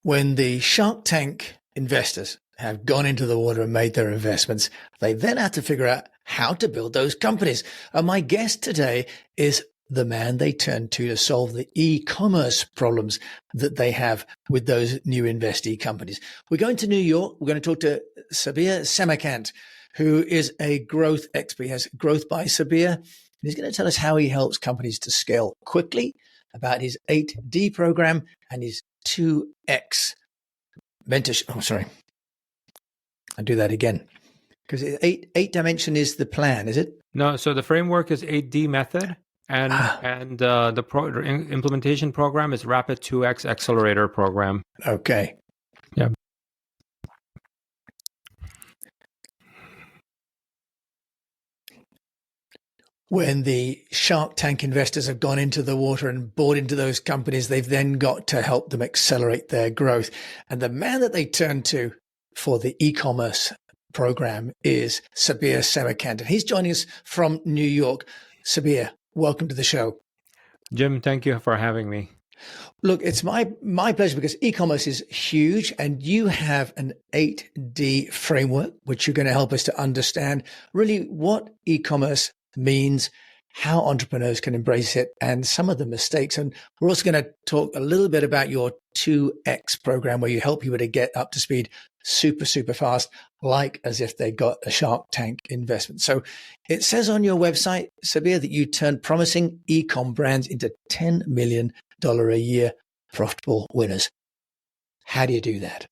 When the Shark Tank investors have gone into the water and made their investments, they then have to figure out how to build those companies. And my guest today is the man they turn to solve the e-commerce problems that they have with those new investee companies. We're going to New York. We're going to talk to Sabir Semerkant, who is a growth expert. He has Growth by Sabir. And he's going to tell us how he helps companies to scale quickly, about his 8D program and his 2X mentorship. Oh, sorry. I'll do that again. Because eight dimension is the plan, is it? No, so the framework is 8D method, and the implementation program is Rapid 2X Accelerator program. Okay. Yeah. When the Shark Tank investors have gone into the water and bought into those companies, they've then got to help them accelerate their growth. And the man that they turn to for the e-commerce program is Sabir Semerkant. And he's joining us from New York. Sabir, welcome to the show. Jim, thank you for having me. Look, it's my pleasure because e-commerce is huge and you have an 8D framework, which you're going to help us to understand really what e-commerce means, how entrepreneurs can embrace it, and some of the mistakes. And we're also going to talk a little bit about your 2X program, where you help people to get up to speed super, super fast, like as if they got a Shark Tank investment. So it says on your website, Sabir, that you turn promising e-com brands into $10 million a year profitable winners. How do you do that?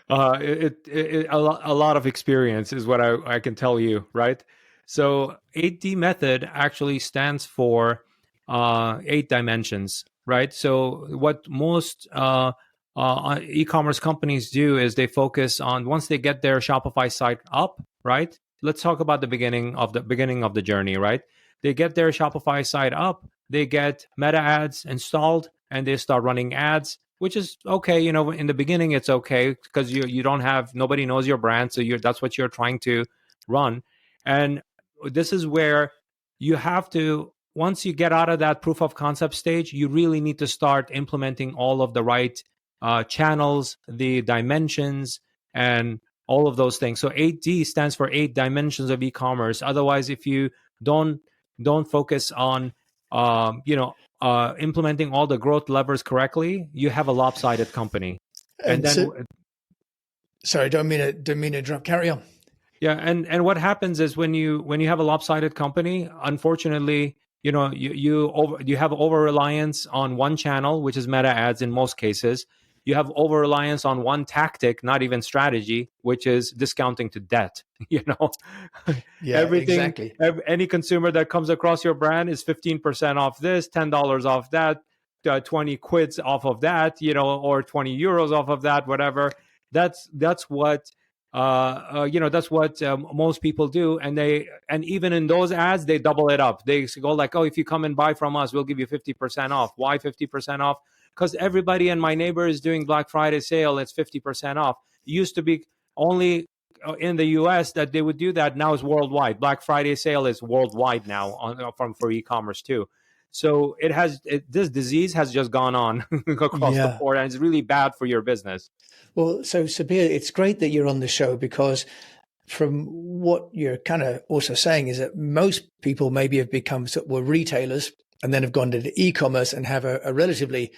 A lot of experience is what I can tell you, right? So 8D method actually stands for 8 dimensions, right? So what most e-commerce companies do is they focus on, once they get their Shopify site up, right? Let's talk about the beginning of the journey, right? They get their Shopify site up, they get meta ads installed, and they start running ads, which is okay. You know, in the beginning, it's okay because you don't have, nobody knows your brand. So that's what you're trying to run. And this is where you have to, once you get out of that proof of concept stage, you really need to start implementing all of the right channels, the dimensions, and all of those things. So 8D stands for 8 dimensions of e-commerce. Otherwise, if you don't focus on implementing all the growth levers correctly, you have a lopsided company. And then, sorry, don't mean to interrupt. Carry on. Yeah, and what happens is when you have a lopsided company, unfortunately, you have over reliance on one channel, which is meta ads in most cases. You have over reliance on one tactic, not even strategy, which is discounting to death. Yeah, everything. Exactly. Any consumer that comes across your brand is 15% off this, $10 off that, 20 quids off of that, or 20 euros off of that, whatever. That's what. That's what most people do, and even in those ads they double it up. They go like, oh, if you come and buy from us, we'll give you 50% off. Why 50% off? Because everybody and my neighbor is doing Black Friday sale. It's 50% off. It used to be only in the US that they would do that. Now it's worldwide. Black Friday sale is worldwide now for e-commerce too. So this disease has just gone on across the board, and it's really bad for your business. Well, so Sabir, it's great that you're on the show, because from what you're kind of also saying is that most people maybe have become were retailers and then have gone into e-commerce and have a relatively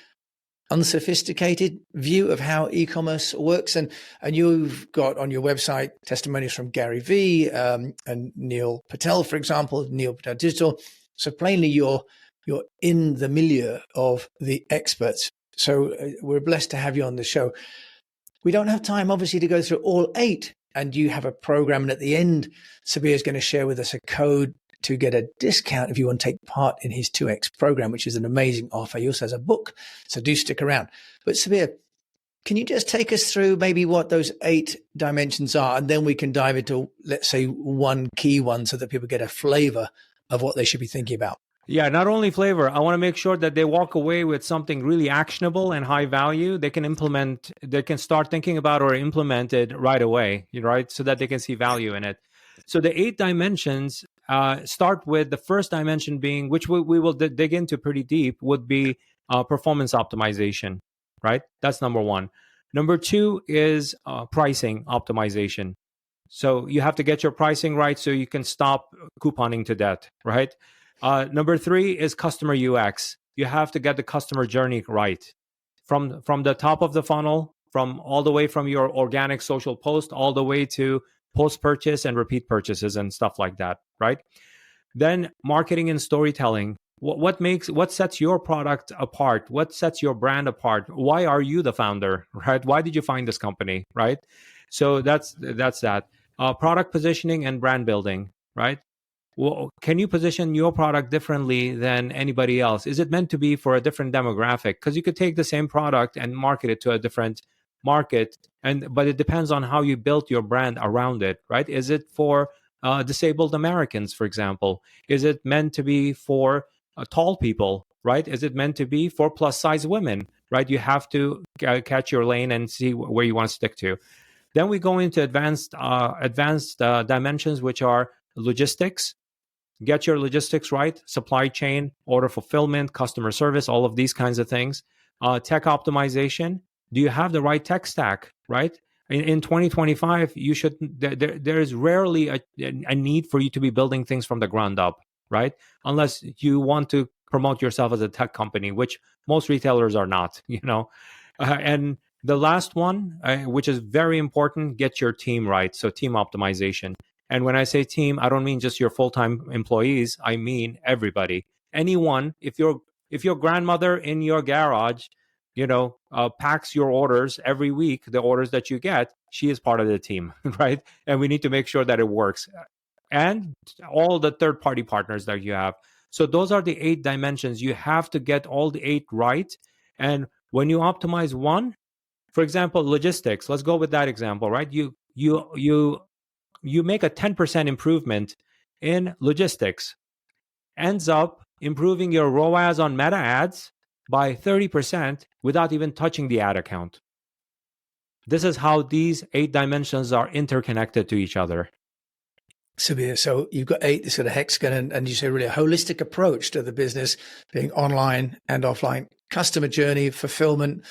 unsophisticated view of how e-commerce works. And you've got on your website testimonies from Gary Vee and Neil Patel, for example, Neil Patel Digital. So plainly you're in the milieu of the experts. So we're blessed to have you on the show. We don't have time, obviously, to go through all 8, and you have a program. And at the end, Sabir is going to share with us a code to get a discount if you want to take part in his 2X program, which is an amazing offer. He also has a book, so do stick around. But Sabir, can you just take us through maybe what those 8 dimensions are, and then we can dive into, let's say, one key one so that people get a flavor of what they should be thinking about? Yeah, not only flavor. I want to make sure that they walk away with something really actionable and high value. They can start thinking about or implement it right away, right? So that they can see value in it. So the 8 dimensions start with the first dimension being, which we will dig into pretty deep, would be performance optimization. right? That's number one. Number two is pricing optimization. So you have to get your pricing right so you can stop couponing to death, right? Number three is customer UX. You have to get the customer journey right from the top of the funnel, from all the way from your organic social post all the way to post purchase and repeat purchases and stuff like that, right? Then marketing and storytelling. What sets your product apart? What sets your brand apart? Why are you the founder, right? Why did you find this company, right? So that's that. Product positioning and brand building, right? Well, can you position your product differently than anybody else? Is it meant to be for a different demographic? Because you could take the same product and market it to a different market, but it depends on how you built your brand around it, right? Is it for disabled Americans, for example? Is it meant to be for tall people, right? Is it meant to be for plus size women, right? You have to catch your lane and see where you want to stick to. Then we go into advanced dimensions, which are logistics. Get your logistics right, supply chain, order fulfillment, customer service, all of these kinds of things. Tech optimization. Do you have the right tech stack, right? In 2025, you should. There is rarely a need for you to be building things from the ground up, right? Unless you want to promote yourself as a tech company, which most retailers are not, and the last one, which is very important, get your team right. So team optimization. And when I say team, I don't mean just your full-time employees. I mean everybody. Anyone, if your grandmother in your garage, packs your orders every week, the orders that you get, she is part of the team, right? And we need to make sure that it works. And all the third-party partners that you have. So those are the 8 dimensions. You have to get all the 8 right. And when you optimize one, for example, logistics, let's go with that example, right? You make a 10% improvement in logistics, ends up improving your ROAS on meta ads by 30% without even touching the ad account. This is how these 8 dimensions are interconnected to each other. Sabir, so you've got 8, this sort of hexagon, and you say really a holistic approach to the business being online and offline, customer journey, fulfillment,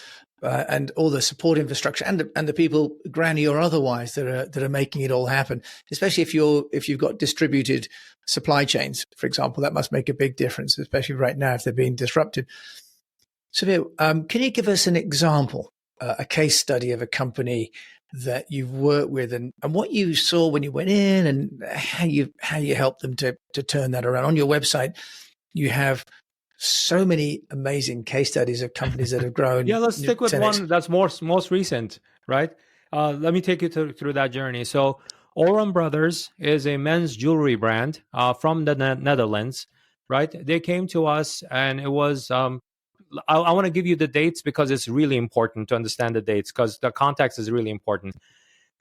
and all the support infrastructure and the people, granny or otherwise, that are making it all happen. Especially if you've got distributed supply chains, for example, that must make a big difference, especially right now if they're being disrupted. So, can you give us an example, a case study of a company that you've worked with, and what you saw when you went in, and how you helped them to turn that around? On your website, you have so many amazing case studies of companies that have grown. Yeah, let's stick with 10x. one that's most recent, right? Let me take you through that journey. So Oram Brothers is a men's jewelry brand from the Netherlands, right? They came to us, and it was, I want to give you the dates because it's really important to understand the dates, because the context is really important.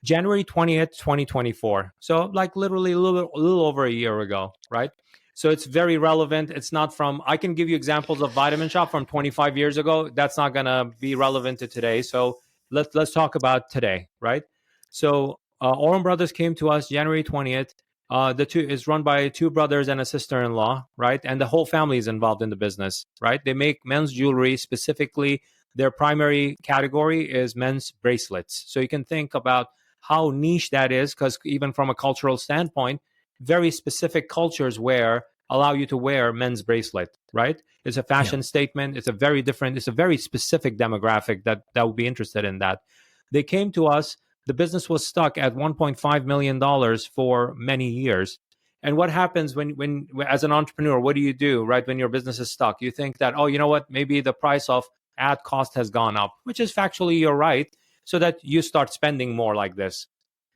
January 20th, 2024. So like literally a little over a year ago, right? So it's very relevant. It's not from, I can give you examples of Vitamin Shop from 25 years ago. That's not going to be relevant to today. So let's talk about today, right? So Oram Brothers came to us January 20th. The two is run by 2 brothers and a sister-in-law, right? And the whole family is involved in the business, right? They make men's jewelry. Specifically, their primary category is men's bracelets. So you can think about how niche that is, because even from a cultural standpoint, very specific cultures allow you to wear men's bracelet, right? It's a fashion statement. It's a very specific demographic that would be interested in that. They came to us. The business was stuck at $1.5 million for many years. And what happens when as an entrepreneur, what do you do, right? When your business is stuck, you think that, oh, you know what? Maybe the price of ad cost has gone up, which is factually you're right, so that you start spending more like this.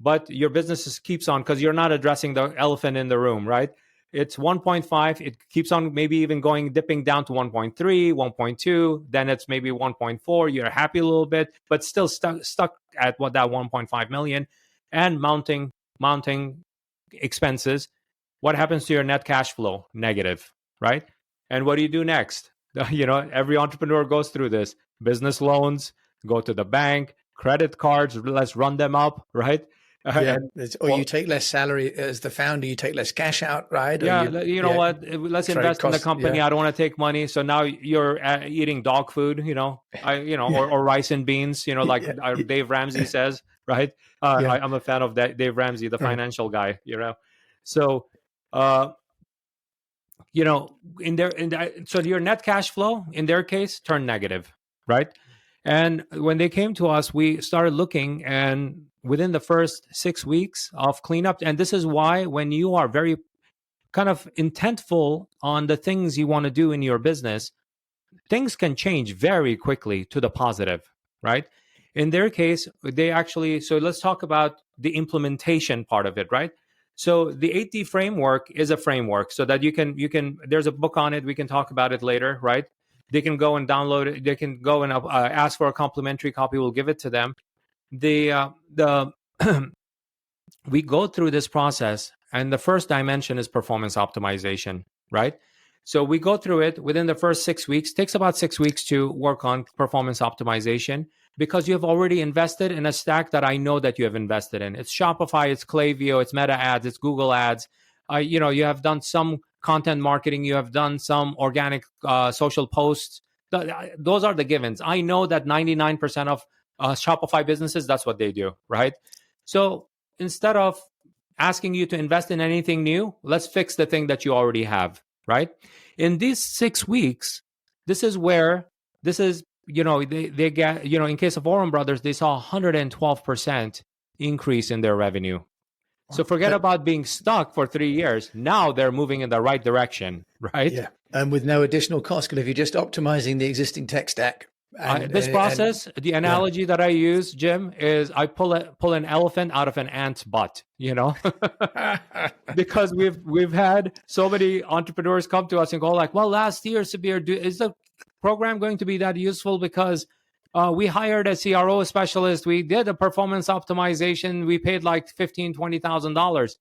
But your business keeps on, because you're not addressing the elephant in the room, right? It's 1.5. It keeps on maybe even dipping down to 1.3, 1.2. Then it's maybe 1.4. You're happy a little bit, but still stuck at that 1.5 million and mounting expenses. What happens to your net cash flow? Negative, right? And what do you do next? Every entrepreneur goes through this. Business loans, go to the bank, credit cards, let's run them up, right? Yeah. And Or well, you take less salary as the founder, you take less cash out, right? Or yeah, you know what? Let's trade invest in the costs. company. Yeah. I don't want to take money. So now you're eating dog food, Yeah. or rice and beans, like Yeah. Dave Ramsey says, right? Yeah. I'm a fan of that Dave Ramsey, the Right. financial guy, So, uh, so your net cash flow in their case turned negative, right? And when they came to us, we started looking, and within the first 6 weeks of cleanup, and this is why when you are very kind of intentful on the things you want to do in your business, things can change very quickly to the positive, right? In their case, so let's talk about the implementation part of it, right? So the 8D framework is a framework so that there's a book on it. We can talk about it later, right? They can go and download it. They can go and ask for a complimentary copy. We'll give it to them. The we go through this process, and the first dimension is performance optimization, right? So we go through it within the first 6 weeks. Takes about 6 weeks to work on performance optimization because you have already invested in a stack that I know that you have invested in. It's Shopify, it's Klaviyo, it's Meta Ads, it's Google Ads. You have done some content marketing, you have done some organic social posts. Those are the givens. I know that 99% of Shopify businesses, that's what they do, right? So instead of asking you to invest in anything new, let's fix the thing that you already have, right? In these 6 weeks, they get, in case of Oren Brothers, they saw 112% increase in their revenue. So forget about being stuck for 3 years. Now they're moving in the right direction, right? Yeah. And with no additional cost, because if you're just optimizing the existing tech stack. This process, the analogy that I use, Jim, is I pull an elephant out of an ant's butt, because we've had so many entrepreneurs come to us and go like, well, last year, Sabir, is the program going to be that useful? Because we hired a CRO specialist, we did a performance optimization, we paid like $15,000-$20,000.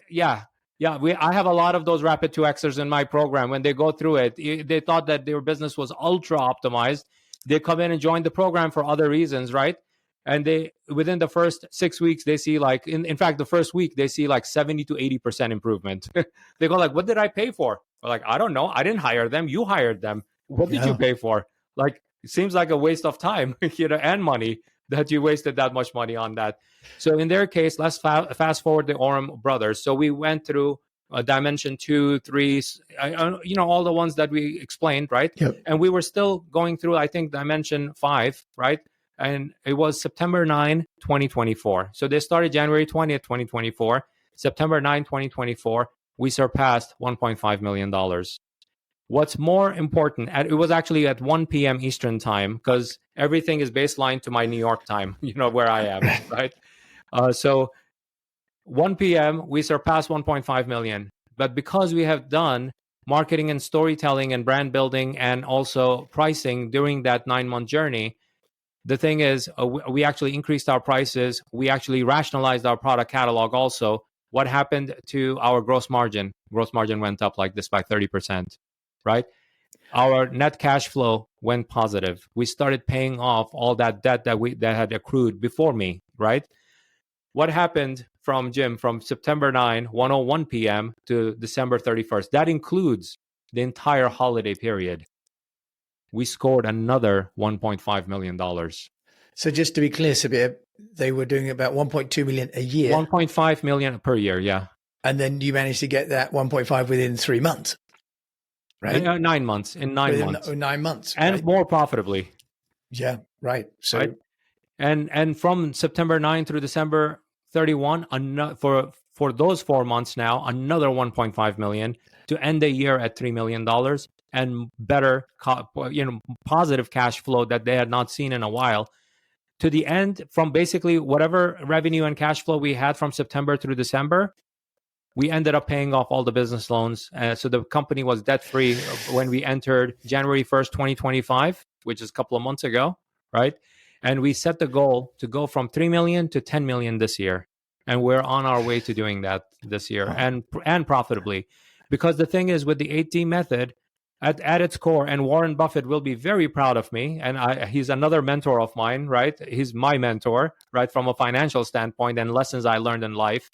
Yeah. I have a lot of those rapid 2Xers in my program. When they go through it, they thought that their business was ultra optimized. They come in and join the program for other reasons, right? And they, within the first 6 weeks, they see like, in fact, the first week, they see like 70 to 80% improvement. They go like, what did I pay for? We're like, I don't know. I didn't hire them. You hired them. What did you pay for? Like, it seems like a waste of time, and money that you wasted that much money on that. So in their case, let's fast forward the Oren brothers. So we went through dimension 2, 3, all the ones that we explained, right? Yep. And we were still going through, I think, dimension 5, right? And it was September 9, 2024. So they started January 20th, 2024. September 9, 2024, we surpassed $1.5 million. What's more important, it was actually at 1 p.m. Eastern time, because everything is baseline to my New York time, where I am, right? So 1 p.m., we surpassed 1.5 million. But because we have done marketing and storytelling and brand building and also pricing during that 9-month journey, the thing is, we actually increased our prices. We actually rationalized our product catalog also. What happened to our gross margin? Gross margin went up like this by 30%, right? Our net cash flow went positive. We started paying off all that debt that had accrued before me, right? What happened from September 9, 1:01 p.m. to December 31st? That includes the entire holiday period. We scored another $1.5 million. So just to be clear, Sabir, they were doing about 1.2 million a year. 1.5 million per year, yeah. And then you managed to get that 1.5 within 3 months, right? 9 months. In 9 months. 9 months. And right? more profitably. Yeah, right. So, right? And from September 9 through December 31, for those 4 months now, another 1.5 million to end the year at $3 million and better, positive cash flow that they had not seen in a while. To the end, from basically whatever revenue and cash flow we had from September through December, we ended up paying off all the business loans. So the company was debt-free when we entered January 1st, 2025, which is a couple of months ago, right? And we set the goal to go from 3 million to 10 million this year. And we're on our way to doing that this year and profitably. Because the thing is, with the 8D method, at its core, and Warren Buffett will be very proud of me. And he's another mentor of mine, right? He's my mentor, right, from a financial standpoint and lessons I learned in life,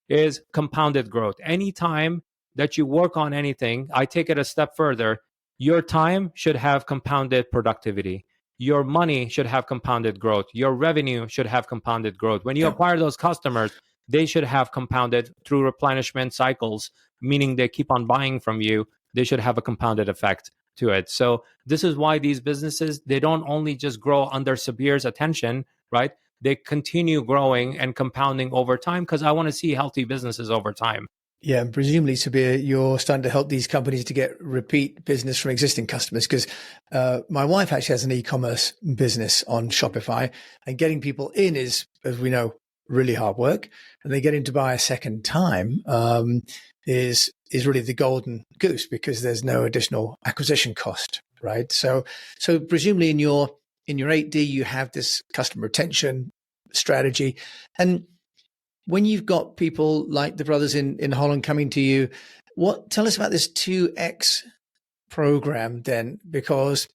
is compounded growth. Anytime that you work on anything, I take it a step further. Your time should have compounded productivity. Your money should have compounded growth. Your revenue should have compounded growth. When you acquire those customers, they should have compounded through replenishment cycles, meaning they keep on buying from you. They should have a compounded effect to it. So this is why these businesses, they don't only just grow under Sabir's attention, right? They continue growing and compounding over time, because I want to see healthy businesses over time. Yeah, and presumably, Sabir, you're starting to help these companies to get repeat business from existing customers, because my wife actually has an e-commerce business on Shopify, and getting people in is, as we know, really hard work. And they get in to buy a second time is really the golden goose, because there's no additional acquisition cost, right? So presumably in your 8D, you have this customer retention strategy. And when you've got people like the brothers in Holland coming to you, tell us about this 2X program then, because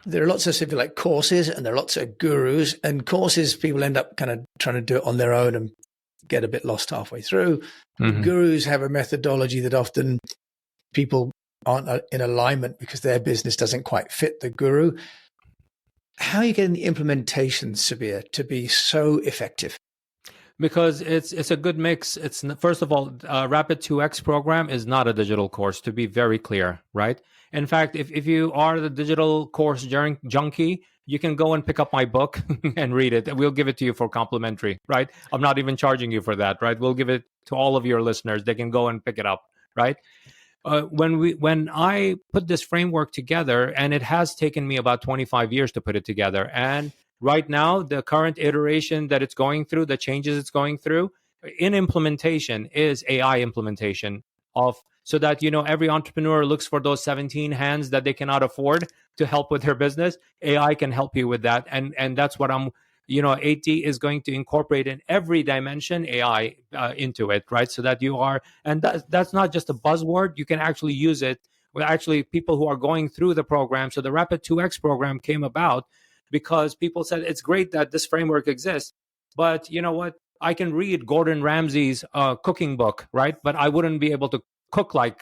there are lots of stuff like courses, and there are lots of gurus, and courses, people end up kind of trying to do it on their own and get a bit lost halfway through. Mm-hmm. Gurus have a methodology that often people aren't in alignment because their business doesn't quite fit the guru. How are you getting the implementation, Sabir, to be so effective? Because it's a good mix. It's, first of all, Rapid 2X program is not a digital course, to be very clear, right? In fact, if you are the digital course junkie, you can go and pick up my book and read it. We'll give it to you for complimentary, right? I'm not even charging you for that, right? We'll give it to all of your listeners. They can go and pick it up, right? When I put this framework together, and it has taken me about 25 years to put it together, and right now, the current iteration that it's going through, the changes it's going through in implementation is AI implementation so that, every entrepreneur looks for those 17 hands that they cannot afford to help with their business. AI can help you with that. And that's what 8D is going to incorporate in every dimension AI into it, right? So that and that's not just a buzzword. You can actually use it with actually people who are going through the program. So the Rapid 2X program came about because people said, it's great that this framework exists, but you know what? I can read Gordon Ramsay's cooking book, right? But I wouldn't be able to cook like,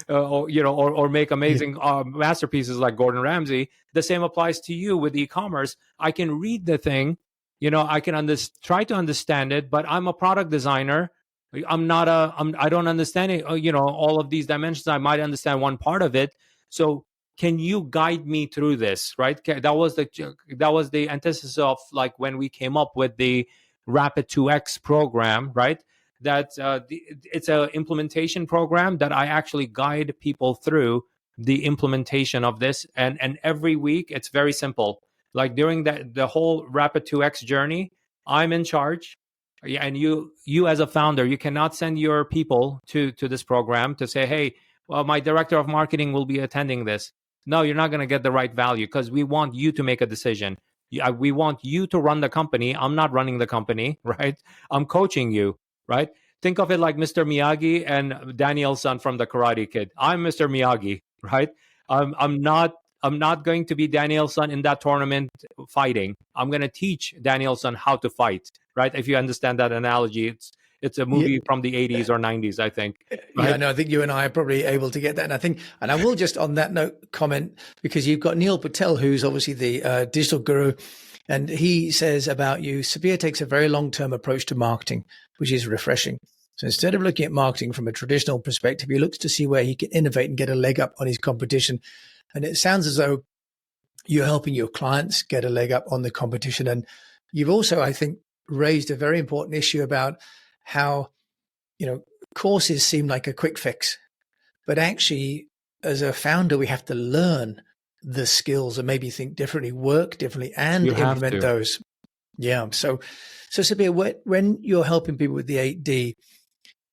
or make amazing masterpieces like Gordon Ramsay. The same applies to you with e-commerce. I can read the thing, I can try to understand it, but I'm a product designer. I don't understand it, all of these dimensions. I might understand one part of it. So can you guide me through this, right? That was the antithesis of like when we came up with the Rapid 2X program, right? That it's an implementation program that I actually guide people through the implementation of this. And every week, it's very simple. Like during the whole Rapid 2X journey, I'm in charge. And you as a founder, you cannot send your people to this program to say, hey, well, my director of marketing will be attending this. No, you're not going to get the right value, because we want you to make a decision. We want you to run the company. I'm not running the company, right? I'm coaching you, right? Think of it like Mr. Miyagi and Daniel-san from the Karate Kid. I'm Mr. Miyagi, right? I'm not going to be Daniel-san in that tournament fighting. I'm going to teach Daniel-san how to fight, right? If you understand that analogy, it's a movie from the 80s or 90s, I think. Right? Yeah, no, I think you and I are probably able to get that. And I will just on that note comment, because you've got Neil Patel, who's obviously the digital guru, and he says about you, Sabir takes a very long-term approach to marketing, which is refreshing. So instead of looking at marketing from a traditional perspective, he looks to see where he can innovate and get a leg up on his competition. And it sounds as though you're helping your clients get a leg up on the competition. And you've also, I think, raised a very important issue about how, courses seem like a quick fix, but actually as a founder, we have to learn the skills and maybe think differently, work differently, and implement those. Yeah. So Sabir, when you're helping people with the 8D,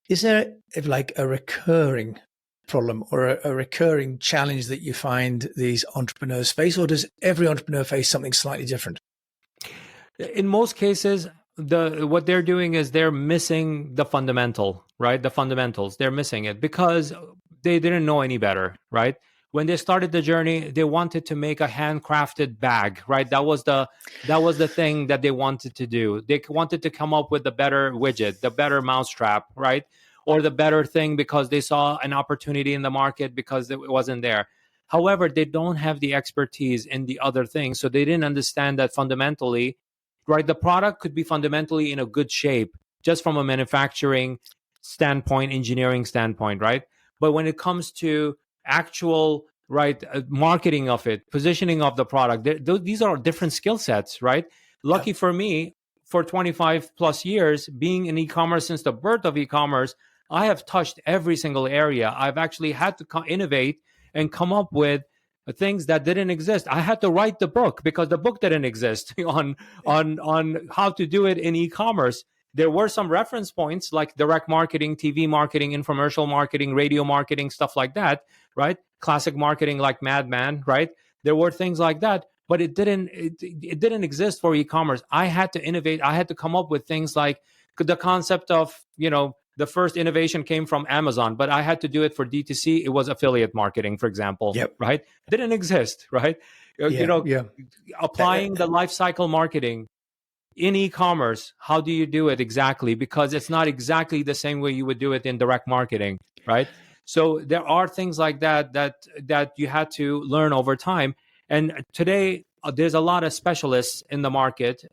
is there like a recurring problem or a recurring challenge that you find these entrepreneurs face, or does every entrepreneur face something slightly different? In most cases, what they're doing is they're missing the fundamental, right? The fundamentals, they're missing it because they didn't know any better, right? When they started the journey, they wanted to make a handcrafted bag, right? That was the thing that they wanted to do. They wanted to come up with the better widget, the better mousetrap, right? Or the better thing because they saw an opportunity in the market because it wasn't there. However, they don't have the expertise in the other things. So they didn't understand that fundamentally, right? The product could be fundamentally in a good shape just from a manufacturing standpoint, engineering standpoint, right? But when it comes to actual, right, marketing of it, positioning of the product, these are different skill sets, right? Lucky for me, for 25 plus years being in e-commerce, since the birth of e-commerce, I have touched every single area. I've actually had to innovate and come up with things that didn't exist. I had to write the book because the book didn't exist on how to do it in e-commerce. There were some reference points like direct marketing, TV marketing, infomercial marketing, radio marketing, stuff like that, right? Classic marketing like Madman, right? There were things like that, but it didn't exist for e-commerce. I had to innovate. I had to come up with things like the concept of, the first innovation came from Amazon, but I had to do it for D2C. It was affiliate marketing, for example, right? Didn't exist, right? Applying the life cycle marketing in e-commerce, how do you do it exactly? Because it's not exactly the same way you would do it in direct marketing, right? So there are things like that you had to learn over time. And today, there's a lot of specialists in the market,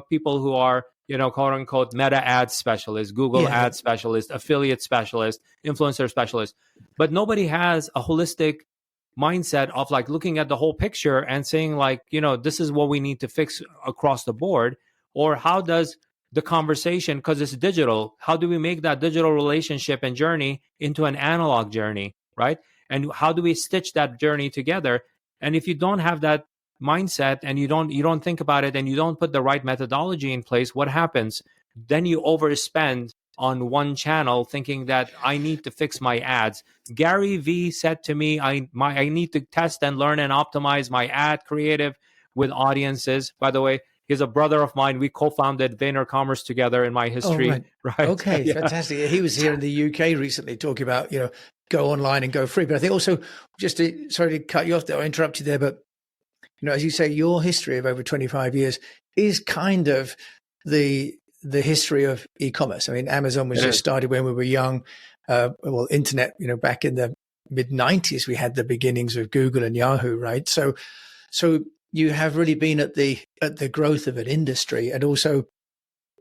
people who are, quote unquote, meta ad specialists, Google ad specialists, affiliate specialists, influencer specialists. But nobody has a holistic mindset of like looking at the whole picture and saying like, this is what we need to fix across the board. Or how does the conversation, because it's digital, how do we make that digital relationship and journey into an analog journey, right? And how do we stitch that journey together? And if you don't have that mindset and you don't think about it and you don't put the right methodology in place, what happens? Then you overspend on one channel thinking that I need to fix my ads. Gary Vee said to me, I need to test and learn and optimize my ad creative with audiences. By the way, he's a brother of mine. We co-founded VaynerCommerce together in my history. Oh, right. Okay, fantastic. He was here in the UK recently talking about, go online and go free. But I think also, sorry to cut you off there or interrupt you there, but, as you say, your history of over 25 years is kind of the history of e-commerce. I mean, Amazon was just started when we were young. Internet, back in the mid 90s, we had the beginnings of Google and Yahoo, right? So you have really been at the growth of an industry, and also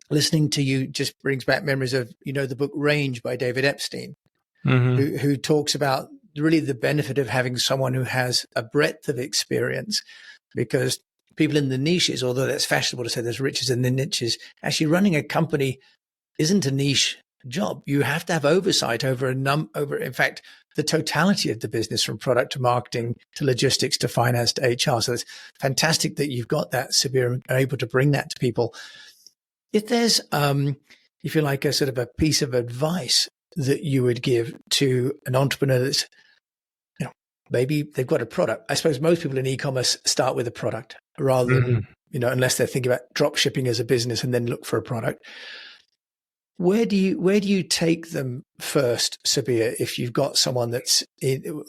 listening to you just brings back memories of, the book Range by David Epstein, who talks about really the benefit of having someone who has a breadth of experience, because people in the niches, although that's fashionable to say there's riches in the niches, actually running a company isn't a niche job. You have to have oversight over in fact, the totality of the business, from product to marketing to logistics to finance to HR. So it's fantastic that you've got that, Sabir, and are able to bring that to people. If there's, if you like, a sort of a piece of advice that you would give to an entrepreneur that's, maybe they've got a product. I suppose most people in e-commerce start with a product rather than, unless they're thinking about drop shipping as a business and then look for a product. Where do you take them first, Sabir, if you've got someone that's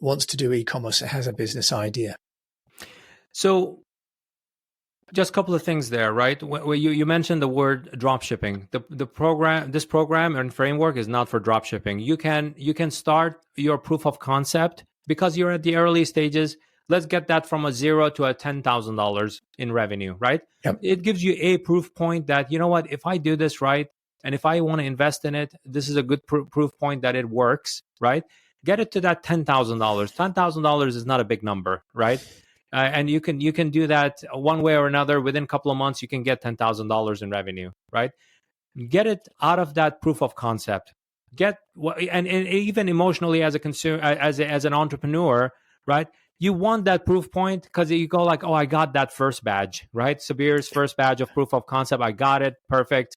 wants to do e-commerce and has a business idea? So just a couple of things there, right? You mentioned the word drop shipping. This program and framework is not for drop shipping. You can start your proof of concept because you're at the early stages. Let's get that from a $0 to a $10,000 in revenue, right? Yep. It gives you a proof point that, if I do this right, and if I want to invest in it, this is a good proof point that it works, right? Get it to that $10,000. $10,000 is not a big number, right? And you can do that one way or another. Within a couple of months, you can get $10,000 in revenue, right? Get it out of that proof of concept. And even emotionally as a consumer, as an entrepreneur, right? You want that proof point because you go like, oh, I got that first badge, right? Sabir's first badge of proof of concept. I got it. Perfect.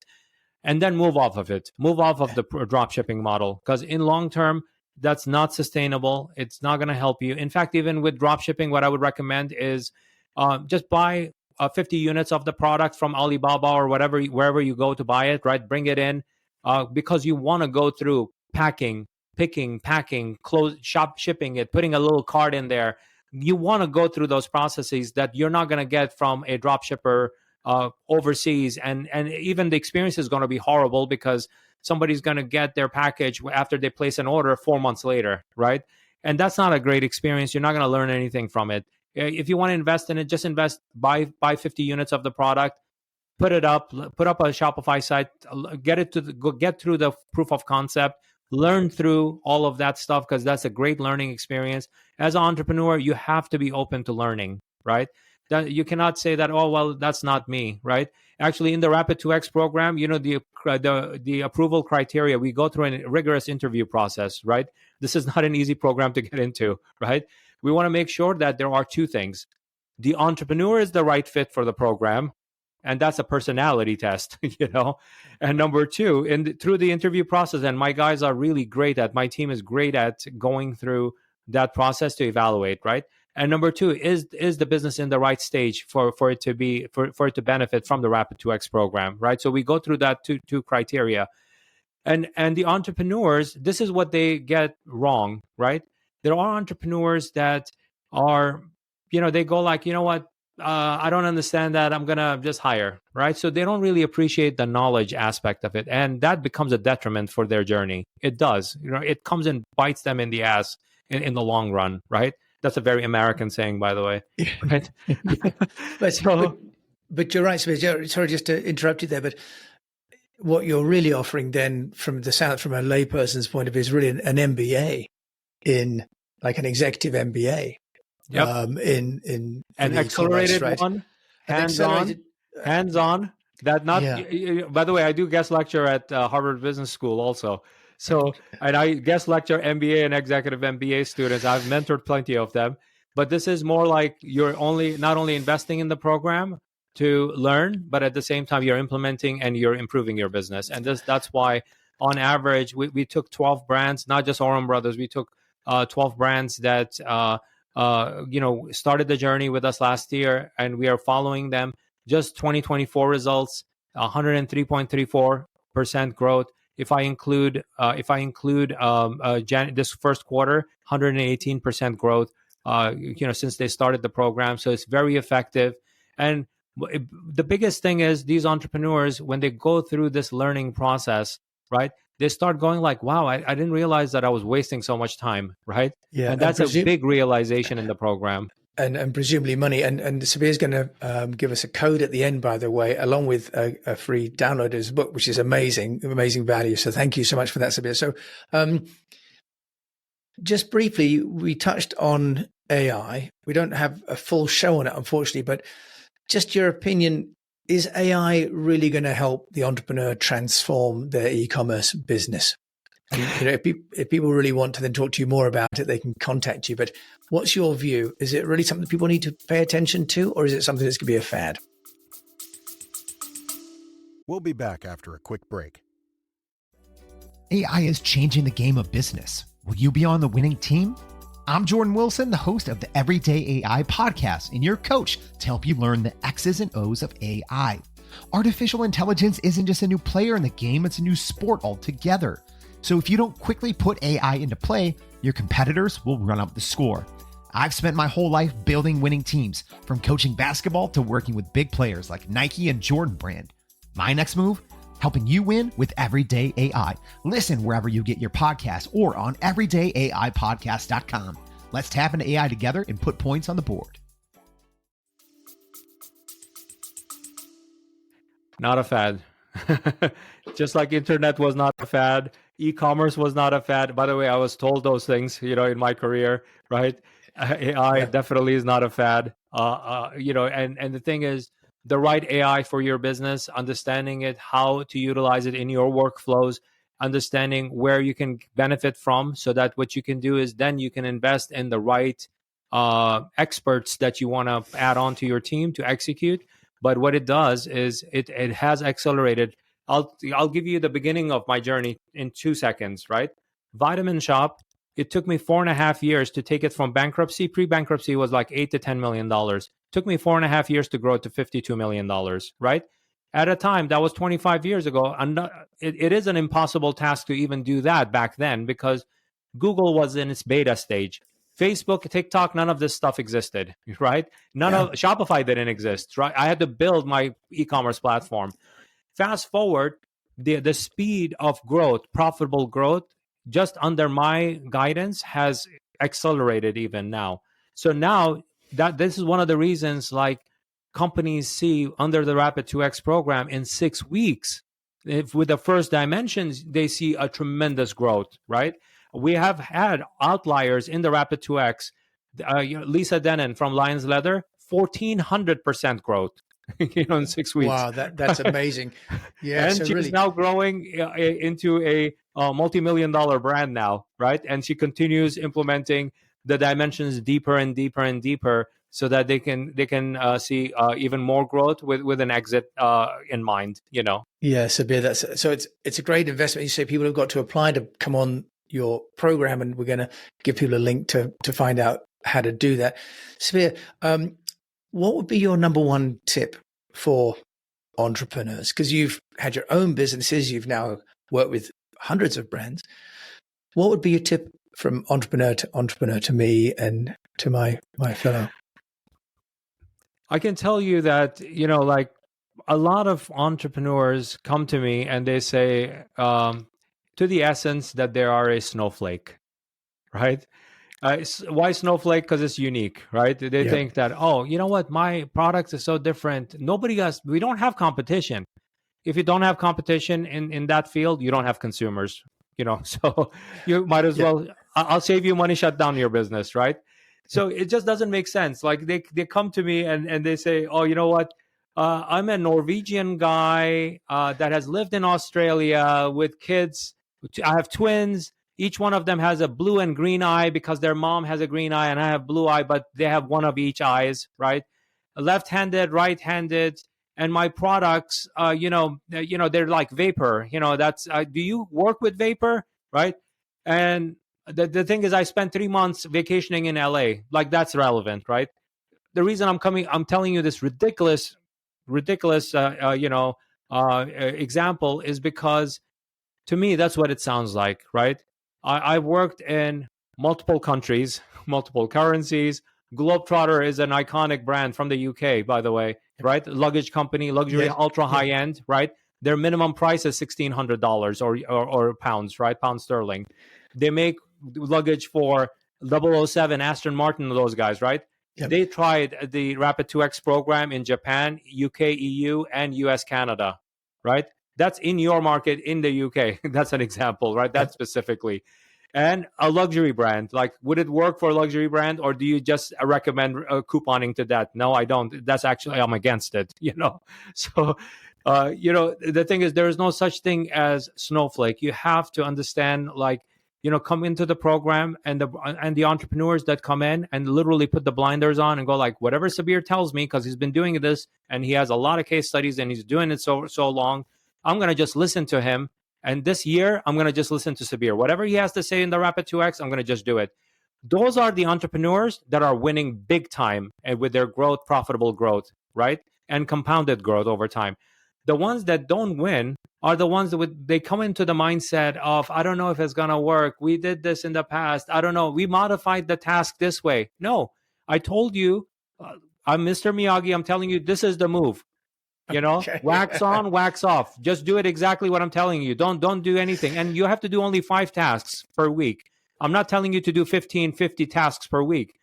And then move off of it. Move off of the drop shipping model, because in long term, that's not sustainable. It's not going to help you. In fact, even with drop shipping, what I would recommend is just buy 50 units of the product from Alibaba or wherever you go to buy it, right? Bring it in because you want to go through packing, picking, packing, shipping it, putting a little card in there. You want to go through those processes that you're not going to get from a drop shipper overseas, and even the experience is going to be horrible because somebody's going to get their package after they place an order 4 months later, right? And that's not a great experience. You're not going to learn anything from it. If you want to invest in it, just invest, buy 50 units of the product, put up a Shopify site, get through the proof of concept, learn through all of that stuff, because that's a great learning experience. As an entrepreneur, you have to be open to learning, right? That you cannot say that, oh, well, that's not me, right? Actually, in the Rapid 2X program, the approval criteria, we go through a rigorous interview process, right? This is not an easy program to get into, right? We want to make sure that there are two things. The entrepreneur is the right fit for the program, and that's a personality test, And number two, through the interview process, and my guys are really great at, my team is great at going through that process to evaluate, right? And number two, is the business in the right stage for it to benefit from the Rapid 2X program, right? So we go through that two criteria. And the entrepreneurs, this is what they get wrong, right? There are entrepreneurs that are, they go like, you know what, I don't understand that, I'm going to just hire, right? So they don't really appreciate the knowledge aspect of it. And that becomes a detriment for their journey. It does. It comes and bites them in the ass in the long run, right? That's a very American saying, by the way. Right? but you're right, Sabir. Sorry, just to interrupt you there, but what you're really offering then, from a layperson's point of view, is really an MBA, in like an executive MBA. Yep. In an accelerated right? one, hands-on. That not. Yeah. By the way, I do guest lecture at Harvard Business School also. So, and I guest lecture MBA and executive MBA students. I've mentored plenty of them, but this is more like you're not only investing in the program to learn, but at the same time you're implementing and you're improving your business. And that's why, on average, we took 12 brands, not just Oram Brothers. We took 12 brands that started the journey with us last year, and we are following them. Just 2024 results, 103.34% growth. If I include this first quarter, 118% growth. Since they started the program, so it's very effective. And the biggest thing is, these entrepreneurs, when they go through this learning process, right, they start going like, wow, I didn't realize that I was wasting so much time, right? Yeah, and that's a big realization in the program. And presumably money. And Sabir's going to give us a code at the end, by the way, along with a free download of his book, which is amazing value. So thank you so much for that, Sabir. So just briefly, we touched on AI. We don't have a full show on it, unfortunately, but just your opinion, is AI really going to help the entrepreneur transform their e-commerce business? And, if people really want to then talk to you more about it, they can contact you. But what's your view? Is it really something people need to pay attention to, or is it something that's going to be a fad? We'll be back after a quick break. AI is changing the game of business. Will you be on the winning team? I'm Jordan Wilson, the host of the Everyday AI podcast, and your coach to help you learn the X's and O's of AI. Artificial intelligence isn't just a new player in the game, it's a new sport altogether. So if you don't quickly put AI into play, your competitors will run up the score. I've spent my whole life building winning teams, from coaching basketball to working with big players like Nike and Jordan Brand. My next move? Helping you win with Everyday AI. Listen wherever you get your podcasts or on everydayaipodcast.com. Let's tap into AI together and put points on the board. Not a fad. Just like internet was not a fad, e-commerce was not a fad. By the way, I was told those things, in my career, right? AI definitely is not a fad. And the thing is, the right AI for your business, understanding it, how to utilize it in your workflows, understanding where you can benefit from, so that what you can do is then you can invest in the right experts that you want to add on to your team to execute. But what it does is it has accelerated. I'll give you the beginning of my journey in 2 seconds, right? Vitamin Shop, it took me 4.5 years to take it from bankruptcy. Pre-bankruptcy was like $8 to $10 million. Took me 4.5 years to grow it to $52 million, right? At a time, that was 25 years ago. And it is an impossible task to even do that back then, because Google was in its beta stage. Facebook, TikTok, none of this stuff existed, right? None of Shopify didn't exist, right? I had to build my e-commerce platform. Fast forward, the speed of growth, profitable growth, just under my guidance has accelerated even now. So now that this is one of the reasons like companies see under the Rapid 2X program in 6 weeks, if with the first dimensions, they see a tremendous growth, right? We have had outliers in the Rapid 2X. Lisa Denon from Lions Leather, 1,400% growth, in 6 weeks. Wow, that's amazing. Yeah, and so she's really, now growing into a multi-million-dollar brand now, right? And she continues implementing the dimensions deeper and deeper and deeper, so that they can see even more growth with an exit in mind. Yeah, Sabir, so it's a great investment. You say people have got to apply to come on your program, and we're going to give people a link to find out how to do that. Sabir, what would be your number one tip for entrepreneurs? Because you've had your own businesses, you've now worked with hundreds of brands. What would be your tip from entrepreneur to me and to my fellow? I can tell you that, like a lot of entrepreneurs come to me and they say, to the essence, that they are a snowflake, right? Why snowflake? Because it's unique, right? They think that, oh, you know what? My product is so different. We don't have competition. If you don't have competition in that field, you don't have consumers, so you might as well, I'll save you money, shut down your business, right? So it just doesn't make sense. Like they come to me and they say, oh, you know what? I'm a Norwegian guy that has lived in Australia with kids. I have twins. Each one of them has a blue and green eye because their mom has a green eye and I have blue eye, but they have one of each eyes, right? Left-handed, right-handed. And my products, they're like vapor. That's do you work with vapor, right? And the thing is, I spent 3 months vacationing in LA. Like that's relevant, right? The reason I'm telling you this ridiculous, example is because to me that's what it sounds like, right? I've worked in multiple countries, multiple currencies. Globetrotter is an iconic brand from the UK, by the way, right? Luggage company, luxury, ultra high end, right? Their minimum price is $1,600 or pounds, right? Pound sterling. They make luggage for 007, Aston Martin, those guys, right? Yep. They tried the Rapid 2X program in Japan, UK, EU, and US, Canada, right? That's in your market in the UK. That's an example, right? That specifically. And a luxury brand, like, would it work for a luxury brand, or do you just recommend couponing to that? No, I don't. That's actually, I'm against it, So, the thing is, there is no such thing as snowflake. You have to understand, like, come into the program and the entrepreneurs that come in and literally put the blinders on and go like, whatever Sabir tells me, because he's been doing this and he has a lot of case studies and he's doing it so long, I'm going to just listen to him. And this year, I'm going to just listen to Sabir. Whatever he has to say in the Rapid 2X, I'm going to just do it. Those are the entrepreneurs that are winning big time and with their growth, profitable growth, right? And compounded growth over time. The ones that don't win are the ones that they come into the mindset of, I don't know if it's going to work. We did this in the past. I don't know. We modified the task this way. No, I told you, I'm Mr. Miyagi. I'm telling you, this is the move. Okay. Wax on, wax off. Just do it exactly what I'm telling you. Don't do anything. And you have to do only 5 tasks per week. I'm not telling you to do 50 tasks per week.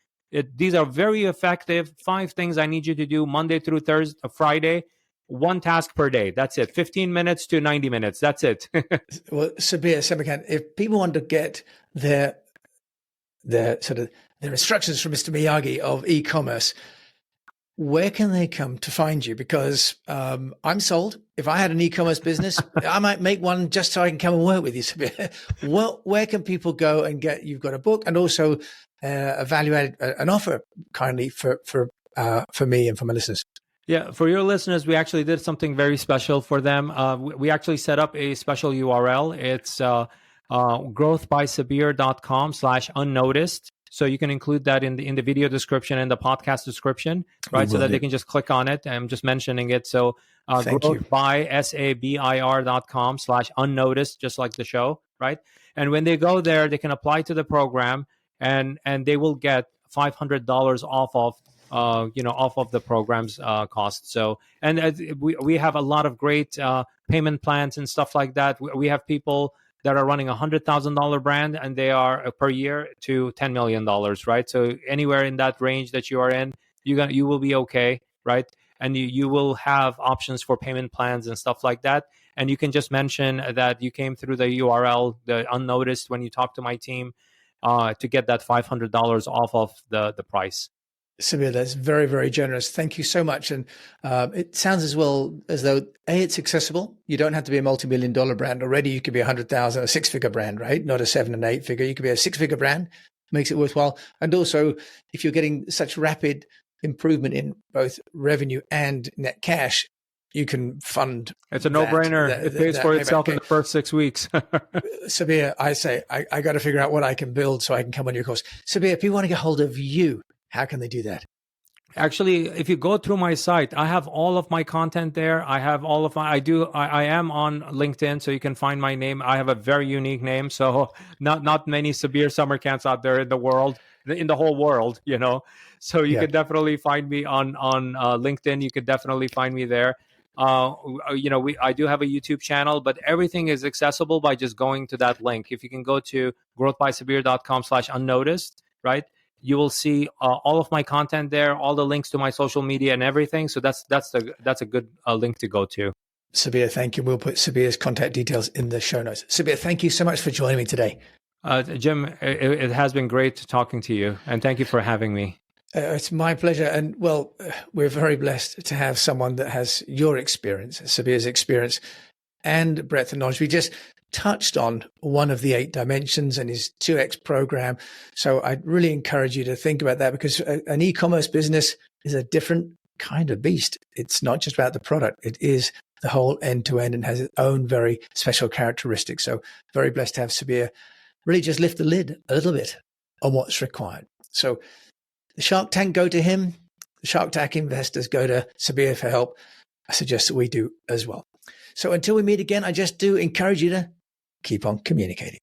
These are very effective 5 things I need you to do Monday through Friday, 1 task per day. That's it. 15 minutes to 90 minutes. That's it. Well, Sabir Semerkant, if people want to get their instructions from Mr. Miyagi of e-commerce, where can they come to find you? Because I'm sold. If I had an e-commerce business, I might make one just so I can come and work with you, Sabir. Where can people go and get? You've got a book and also an offer kindly for me and for my listeners. Yeah, for your listeners, we actually did something very special for them. We actually set up a special URL. It's growthbysabir.com/unnoticed. So you can include that in the video description and the podcast description, right? So that they can just click on it. I'm just mentioning it. So growthbysabir.com/unnoticed, just like the show, right? And when they go there, they can apply to the program, and they will get $500 off of off of the program's cost. So, and we have a lot of great payment plans and stuff like that. We have people that are running $100,000 brand, and they are per year to $10 million, right? So anywhere in that range that you are in, you will be okay, right? And you will have options for payment plans and stuff like that. And you can just mention that you came through the URL, the unnoticed, when you talk to my team, to get that $500 off of the price. Sabir, that's very, very generous. Thank you so much. And it sounds as well as though, A, it's accessible. You don't have to be a multi-million-dollar brand. Already you could be 100,000, a six-figure brand, right? Not a 7 and 8 figure. You could be a six-figure brand, makes it worthwhile. And also, if you're getting such rapid improvement in both revenue and net cash, you can fund. It's a no-brainer. It pays for itself in the first 6 weeks. Sabir, I say, I got to figure out what I can build so I can come on your course. Sabir, if people want to get hold of you, how can they do that? Actually, if you go through my site, I have all of my content there. I have all of my, I am on LinkedIn, so you can find my name. I have a very unique name. So not many Sabir Semerkants out there in the world, in the whole world, So you can definitely find me on LinkedIn. You could definitely find me there. I do have a YouTube channel, but everything is accessible by just going to that link. If you can go to growthbysabir.com/unnoticed, right? You will see all of my content there, all the links to my social media and everything. So that's a good link to go to. Sabir, thank you. We'll put Sabir's contact details in the show notes. Sabir, thank you so much for joining me today. Jim, it has been great talking to you, and thank you for having me. It's my pleasure. And well, we're very blessed to have someone that has your experience, Sabir's experience, and breadth of knowledge. We just touched on one of the 8 dimensions and his 2X program. So I'd really encourage you to think about that, because an e-commerce business is a different kind of beast. It's not just about the product. It is the whole end-to-end and has its own very special characteristics. So very blessed to have Sabir really just lift the lid a little bit on what's required. So the Shark Tank go to him. The Shark Tank investors go to Sabir for help. I suggest that we do as well. So until we meet again, I just do encourage you to keep on communicating.